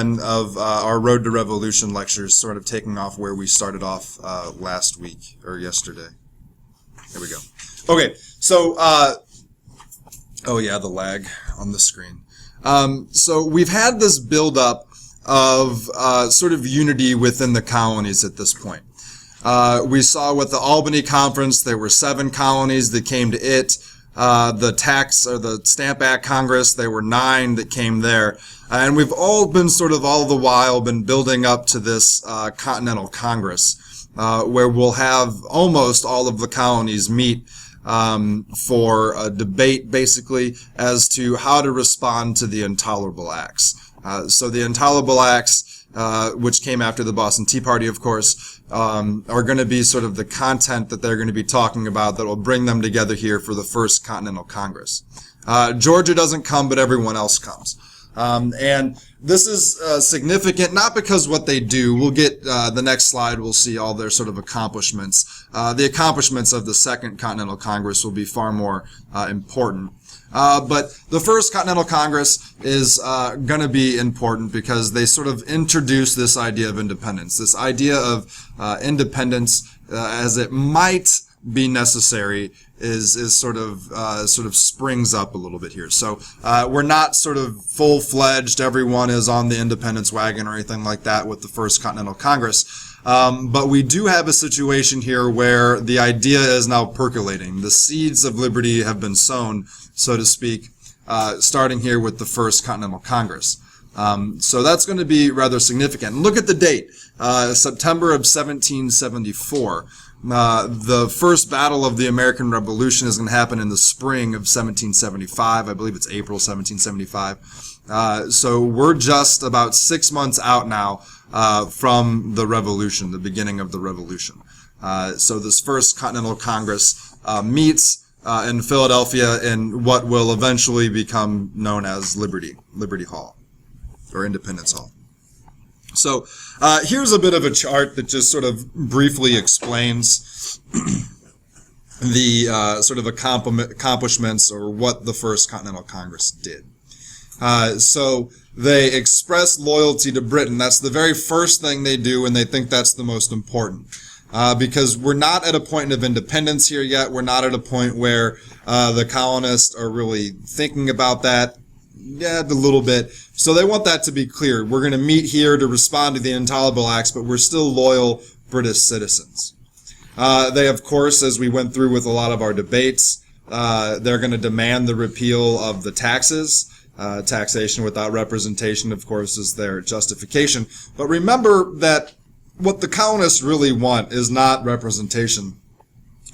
then of our Road to Revolution lectures, sort of taking off where we started off last week, or yesterday. There we go. Okay, so, oh yeah, the lag on the screen. So we've had this build-up of sort of unity within the colonies at this point. We saw with the Albany Conference, there were 7 colonies that came to it. The Stamp Act Congress, there were 9 that came there. And we've all been sort of all the while been building up to this Continental Congress, where we'll have almost all of the colonies meet for a debate, basically, as to how to respond to the Intolerable Acts. So the Intolerable Acts, which came after the Boston Tea Party, of course, are going to be sort of the content that they're going to be talking about that will bring them together here for the first Continental Congress. Georgia doesn't come, but everyone else comes. And this is significant, not because what they do. We'll get the next slide. We'll see all their sort of accomplishments. The accomplishments of the Second Continental Congress will be far more important. But the First Continental Congress is going to be important because they sort of introduce this idea of independence, this idea of independence as it might be necessary is sort of springs up a little bit here. So we're not sort of full-fledged, everyone is on the independence wagon or anything like that with the First Continental Congress. But we do have a situation here where the idea is now percolating. The seeds of liberty have been sown, so to speak, starting here with the First Continental Congress. So that's going to be rather significant. Look at the date, September of 1774. The first battle of the American Revolution is going to happen in the spring of 1775. I believe it's April 1775. So we're just about 6 months out now from the Revolution, the beginning of the Revolution. So this First Continental Congress meets in Philadelphia in what will eventually become known as Liberty Hall, or Independence Hall. So here's a bit of a chart that just sort of briefly explains the sort of accomplishments or what the First Continental Congress did. So they express loyalty to Britain. That's the very first thing they do, and they think that's the most important. Because we're not at a point of independence here yet. We're not at a point where the colonists are really thinking about that. Yeah, a little bit. So they want that to be clear. We're going to meet here to respond to the Intolerable Acts, but we're still loyal British citizens. They, of course, as we went through with a lot of our debates, they're going to demand the repeal of the taxes. Taxation without representation, of course, is their justification. But remember that what the colonists really want is not representation.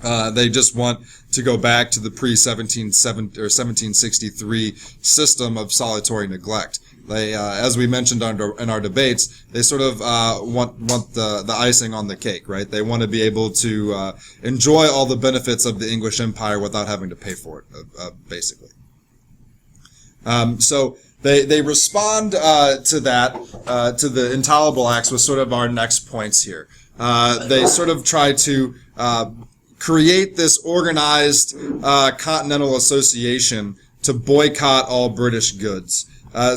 They just want to go back to the pre-1763 system of solitary neglect. They, as we mentioned in our debates, they sort of want the icing on the cake, right? They want to be able to enjoy all the benefits of the English Empire without having to pay for it, basically. So they respond to that, to the Intolerable Acts with sort of our next points here. They sort of try to create this organized continental association to boycott all British goods.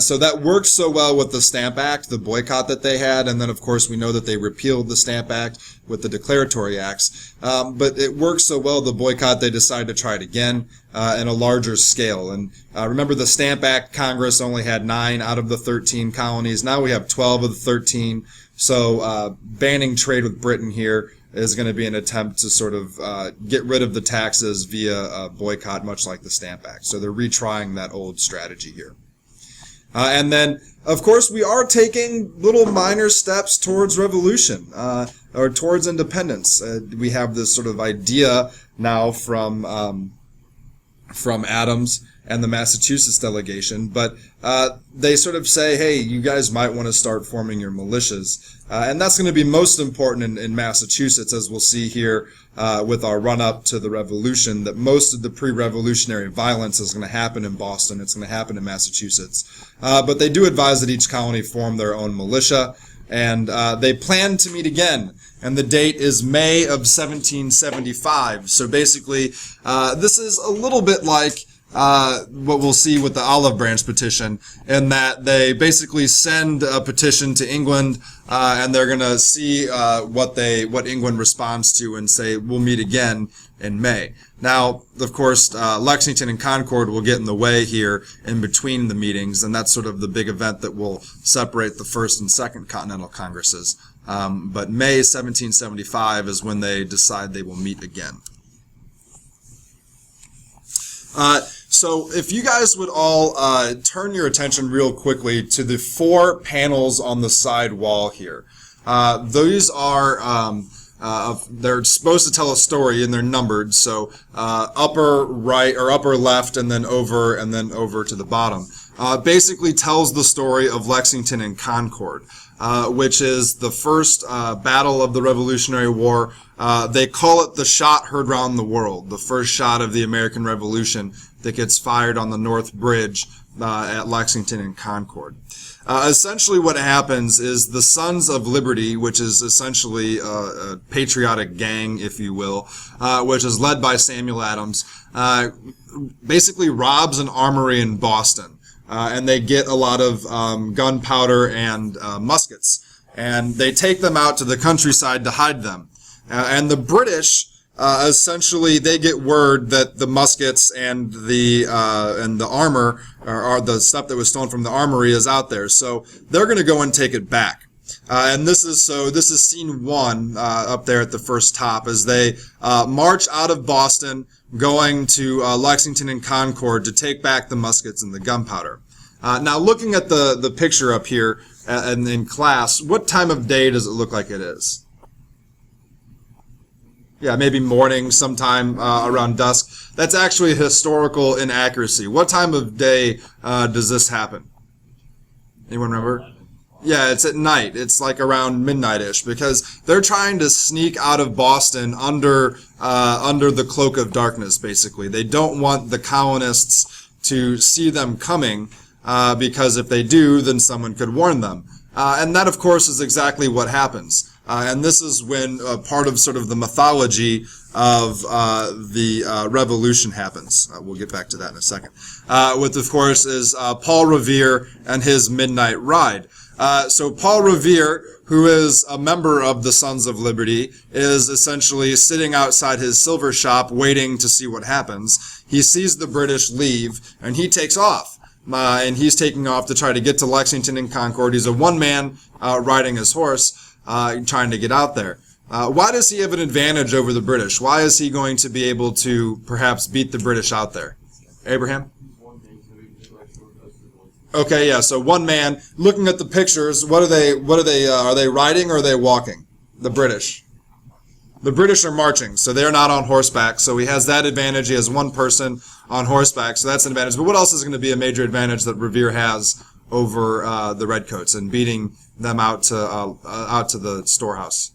So that worked so well with the Stamp Act, the boycott that they had, and then of course we know that they repealed the Stamp Act with the Declaratory Acts. But it worked so well, the boycott, they decided to try it again in a larger scale. And remember, the Stamp Act Congress only had 9 out of the 13 colonies. Now we have 12 of the 13. So banning trade with Britain here is going to be an attempt to sort of get rid of the taxes via a boycott, much like the Stamp Act. So they're retrying that old strategy here. And then, of course, we are taking little minor steps towards revolution, or towards independence. We have this sort of idea now from Adams and the Massachusetts delegation, but they sort of say, hey, you guys might want to start forming your militias. And that's going to be most important in Massachusetts, as we'll see here with our run-up to the revolution, that most of the pre-revolutionary violence is going to happen in Boston. It's going to happen in Massachusetts. But they do advise that each colony form their own militia, and they plan to meet again. And the date is May of 1775. So basically, this is a little bit like what we'll see with the olive branch petition, in that they basically send a petition to England, and they're going to see what England responds to and say, we'll meet again in May. Now, of course, Lexington and Concord will get in the way here in between the meetings, and that's sort of the big event that will separate the First and Second Continental Congresses. But May 1775 is when they decide they will meet again. So if you guys would all turn your attention real quickly to the 4 panels on the side wall here. These are, they're supposed to tell a story, and they're numbered, so upper right or upper left and then over to the bottom. Basically tells the story of Lexington and Concord, which is the first battle of the Revolutionary War. They call it the shot heard round the world, the first shot of the American Revolution that gets fired on the North Bridge at Lexington and Concord. Essentially what happens is the Sons of Liberty, which is essentially a patriotic gang, if you will, which is led by Samuel Adams, basically robs an armory in Boston. And they get a lot of gunpowder and muskets. And they take them out to the countryside to hide them. And the British, essentially, they get word that the muskets and the armor, or the stuff that was stolen from the armory, is out there. So they're going to go and take it back. And this is scene 1 up there at the first top, as they march out of Boston, going to Lexington and Concord to take back the muskets and the gunpowder. Now, looking at the picture up here and in class, what time of day does it look like it is? Yeah, maybe morning, sometime around dusk. That's actually a historical inaccuracy. What time of day does this happen? Anyone remember? Yeah, it's at night. It's like around midnight-ish, because they're trying to sneak out of Boston under the cloak of darkness, basically. They don't want the colonists to see them coming, because if they do, then someone could warn them. And that, of course, is exactly what happens. And this is when part of sort of the mythology of the Revolution happens. We'll get back to that in a second. With, of course, is Paul Revere and his midnight ride. So Paul Revere, who is a member of the Sons of Liberty, is essentially sitting outside his silver shop waiting to see what happens. He sees the British leave, and he takes off. And he's taking off to try to get to Lexington and Concord. He's a one-man riding his horse, trying to get out there. Why does he have an advantage over the British? Why is he going to be able to perhaps beat the British out there? Abraham? Okay, yeah, so one man. Looking at the pictures, are they riding or are they walking? The British. The British are marching, so they're not on horseback, so he has that advantage. He has one person on horseback, so that's an advantage. But what else is going to be a major advantage that Revere has over the Redcoats and beating them out to the storehouse?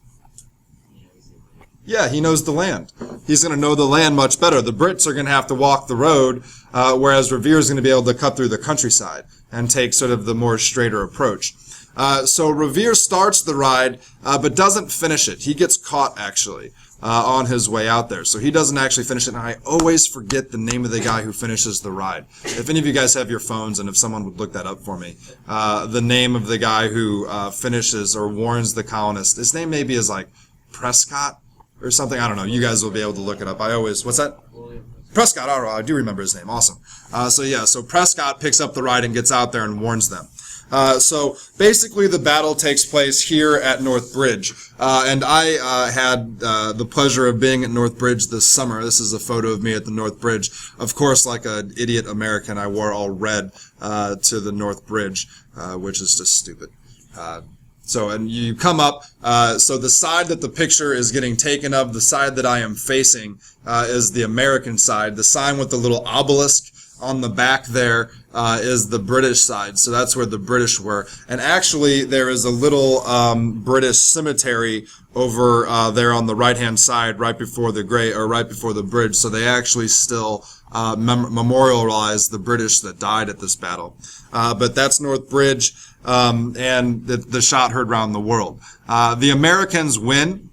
Yeah, he knows the land. He's going to know the land much better. The Brits are going to have to walk the road, whereas Revere is going to be able to cut through the countryside and take sort of the more straighter approach. So Revere starts the ride, but doesn't finish it. He gets caught, actually, on his way out there. So he doesn't actually finish it. And I always forget the name of the guy who finishes the ride. If any of you guys have your phones, and if someone would look that up for me, the name of the guy who finishes or warns the colonists, his name maybe is like Prescott or something. I don't know. You guys will be able to look it up. What's that? Prescott. All right, I do remember his name. Awesome. So Prescott picks up the ride and gets out there and warns them. So basically the battle takes place here at North Bridge. And I had the pleasure of being at North Bridge this summer. This is a photo of me at the North Bridge. Of course, like an idiot American, I wore all red to the North Bridge, which is just stupid. And you come up, so the side that the picture is getting taken of, the side that I am facing, is the American side. The sign with the little obelisk on the back there is the British side, so that's where the British were. And actually, there is a little British cemetery over there on the right-hand side, right before the bridge. So they actually still memorialize the British that died at this battle. But that's North Bridge, and the shot heard round the world. The Americans win.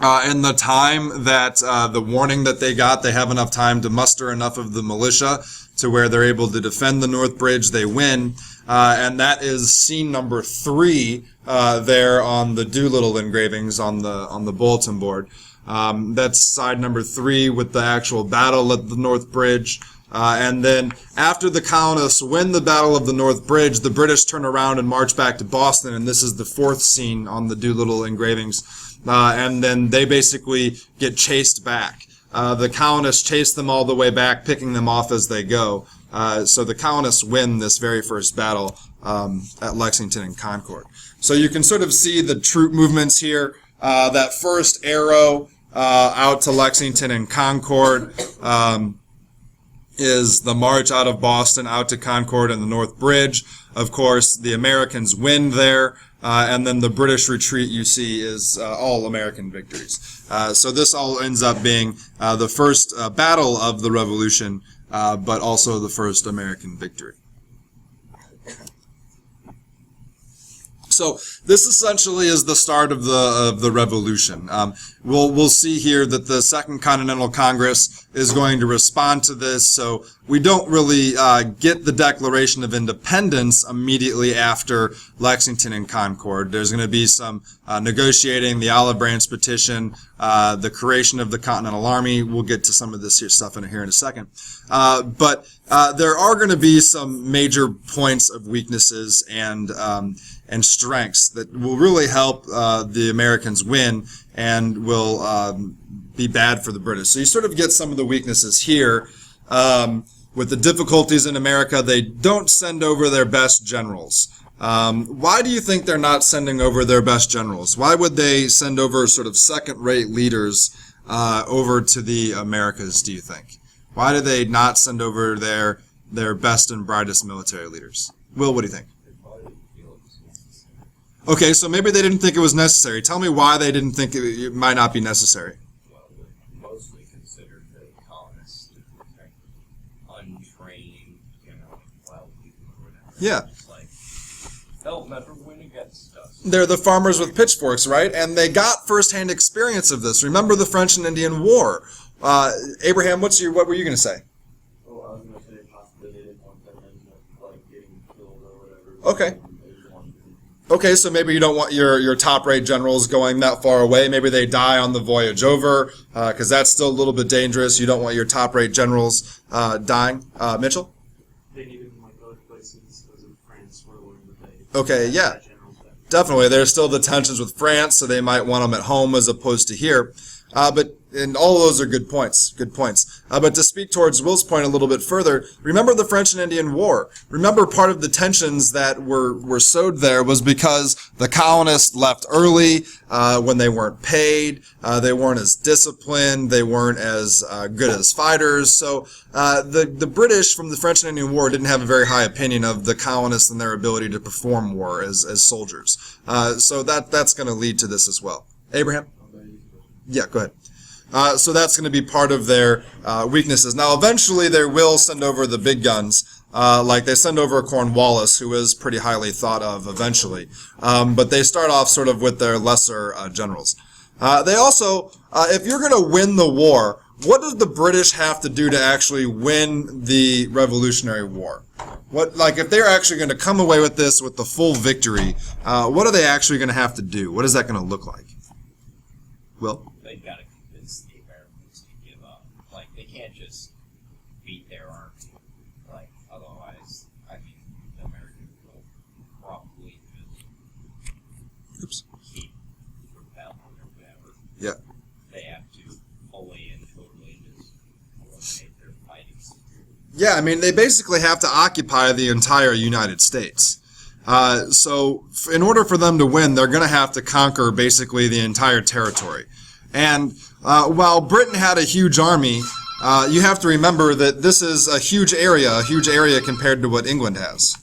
in the time that the warning that they got, they have enough time to muster enough of the militia to where they're able to defend the North Bridge. They win, and that is scene number 3 there on the Doolittle engravings on the bulletin board. That's side number 3 with the actual battle at the North Bridge. And then after the colonists win the Battle of the North Bridge, the British turn around and march back to Boston, and this is the 4th scene on the Doolittle engravings. And then they basically get chased back. The colonists chase them all the way back, picking them off as they go. So the colonists win this very first battle at Lexington and Concord. So you can sort of see the troop movements here. That first arrow out to Lexington and Concord is the march out of Boston out to Concord and the North Bridge. Of course, the Americans win there, and then the British retreat you see is all American victories. So this all ends up being the first battle of the Revolution, but also the first American victory. So this essentially is the start of the Revolution. We'll see here that the Second Continental Congress is going to respond to this. So we don't really get the Declaration of Independence immediately after Lexington and Concord. There's going to be some negotiating, the Olive Branch Petition, the creation of the Continental Army. We'll get to some of this here stuff here in a second. But there are going to be some major points of weaknesses and strengths that will really help the Americans win and will be bad for the British. So you sort of get some of the weaknesses here. With the difficulties in America, they don't send over their best generals. Why do you think they're not sending over their best generals? Why would they send over sort of second-rate leaders over to the Americas, do you think? Why do they not send over their best and brightest military leaders? Will, what do you think? Okay, so maybe they didn't think it was necessary. Tell me why they didn't think it might not be necessary. Well, they mostly considered the colonists to protect untrained, wild people or whatever. Yeah. It's like, they'll never win against us. They're the farmers with pitchforks, right? And they got firsthand experience of this. Remember the French and Indian War. Abraham, what were you going to say? Oh, I was going to say possibly they didn't want them getting killed or whatever. Okay. Okay, so maybe you don't want your top-rate generals going that far away. Maybe they die on the voyage over, because that's still a little bit dangerous. You don't want your top-rate generals dying. Mitchell? They needed them other places because of France were willing to pay. Okay, yeah. Definitely. There's still the tensions with France, so they might want them at home as opposed to here. And all of those are good points. Good points. But to speak towards Will's point a little bit further, remember the French and Indian War. Remember part of the tensions that were sowed there was because the colonists left early when they weren't paid. They weren't as disciplined. They weren't as good as fighters. So the British from the French and Indian War didn't have a very high opinion of the colonists and their ability to perform war as soldiers. So that's going to lead to this as well. Abraham? Yeah, go ahead. So that's going to be part of their weaknesses. Now, eventually, they will send over the big guns, like they send over Cornwallis, who is pretty highly thought of eventually. But they start off sort of with their lesser generals. They also, if you're going to win the war, what does the British have to do to actually win the Revolutionary War? If they're actually going to come away with this with the full victory, what are they actually going to have to do? What is that going to look like? Will? They've got to convince the Americans to give up. They can't just beat their army. Otherwise, the Americans will probably just keep rebelling or whatever. Yeah. They have to fully and totally just eliminate their fighting spirit. Yeah, they basically have to occupy the entire United States. So in order for them to win, they're going to have to conquer basically the entire territory. And while Britain had a huge army, you have to remember that this is a huge area compared to what England has.